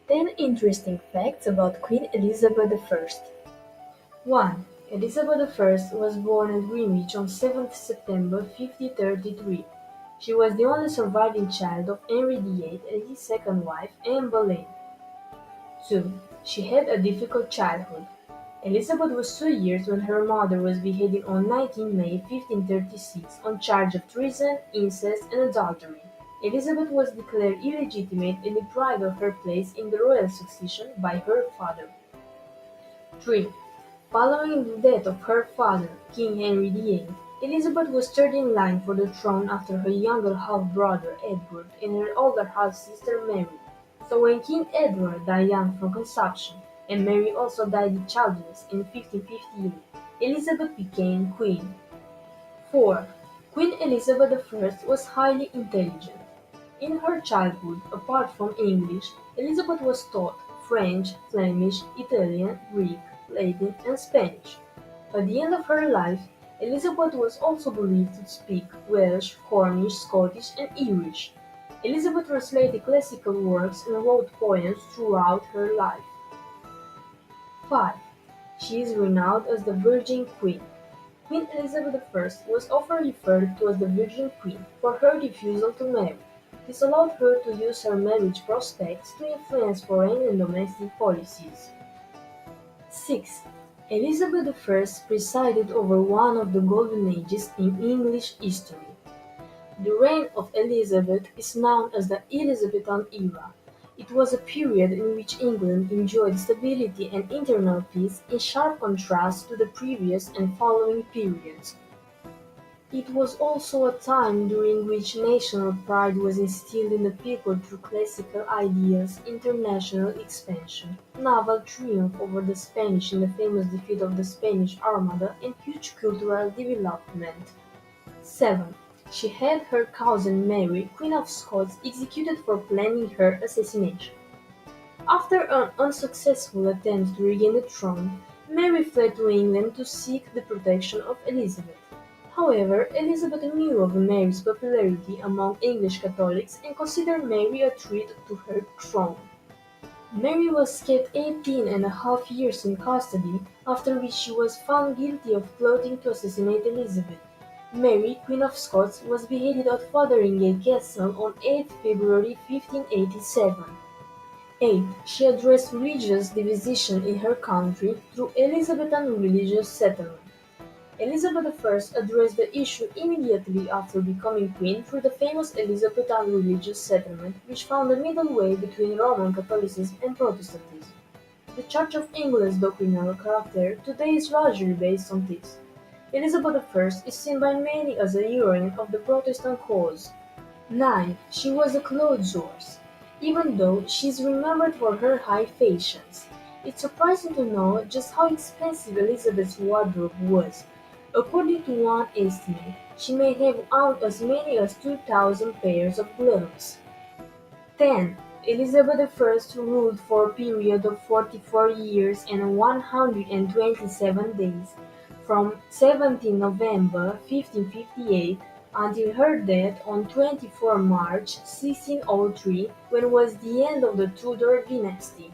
10 interesting facts about Queen Elizabeth I. 1. Elizabeth I was born at Greenwich on 7th September 1533. She was the only surviving child of Henry VIII and his second wife, Anne Boleyn. 2. She had a difficult childhood. Elizabeth was 2 years when her mother was beheaded on 19 May 1536 on charge of treason, incest, and adultery. Elizabeth was declared illegitimate and deprived of her place in the royal succession by her father. 3. Following the death of her father, King Henry VIII, Elizabeth was third in line for the throne after her younger half-brother Edward and her older half-sister Mary. So when King Edward died young from consumption, and Mary also died childless in 1558, Elizabeth became queen. 4. Queen Elizabeth I was highly intelligent. In her childhood, apart from English, Elizabeth was taught French, Flemish, Italian, Greek, Latin, and Spanish. By the end of her life, Elizabeth was also believed to speak Welsh, Cornish, Scottish, and Irish. Elizabeth translated classical works and wrote poems throughout her life. 5. She is renowned as the Virgin Queen. Queen Elizabeth I was often referred to as the Virgin Queen for her refusal to marry. This allowed her to use her marriage prospects to influence foreign and domestic policies. 6. Elizabeth I presided over one of the golden ages in English history. The reign of Elizabeth is known as the Elizabethan era. It was a period in which England enjoyed stability and internal peace in sharp contrast to the previous and following periods. It was also a time during which national pride was instilled in the people through classical ideals, international expansion, naval triumph over the Spanish in the famous defeat of the Spanish Armada, and huge cultural development. 7. She had her cousin Mary, Queen of Scots, executed for planning her assassination. After an unsuccessful attempt to regain the throne, Mary fled to England to seek the protection of Elizabeth. However, Elizabeth knew of Mary's popularity among English Catholics and considered Mary a threat to her throne. Mary was kept 18.5 years in custody, after which she was found guilty of plotting to assassinate Elizabeth. Mary, Queen of Scots, was beheaded at Fotheringay Castle on 8 February 1587. 8. She addressed religious division in her country through Elizabethan religious settlement. Elizabeth I addressed the issue immediately after becoming queen through the famous Elizabethan religious settlement, which found a middle way between Roman Catholicism and Protestantism. The Church of England's doctrinal character today is largely based on this. Elizabeth I is seen by many as a heroine of the Protestant cause. 9. She was a clothes horse. Even though she is remembered for her high fashions, it's surprising to know just how expensive Elizabeth's wardrobe was. According to one estimate, she may have owned as many as 2,000 pairs of gloves. 10. Elizabeth I ruled for a period of 44 years and 127 days, from 17 November 1558 until her death on 24 March 1603, when was the end of the Tudor dynasty.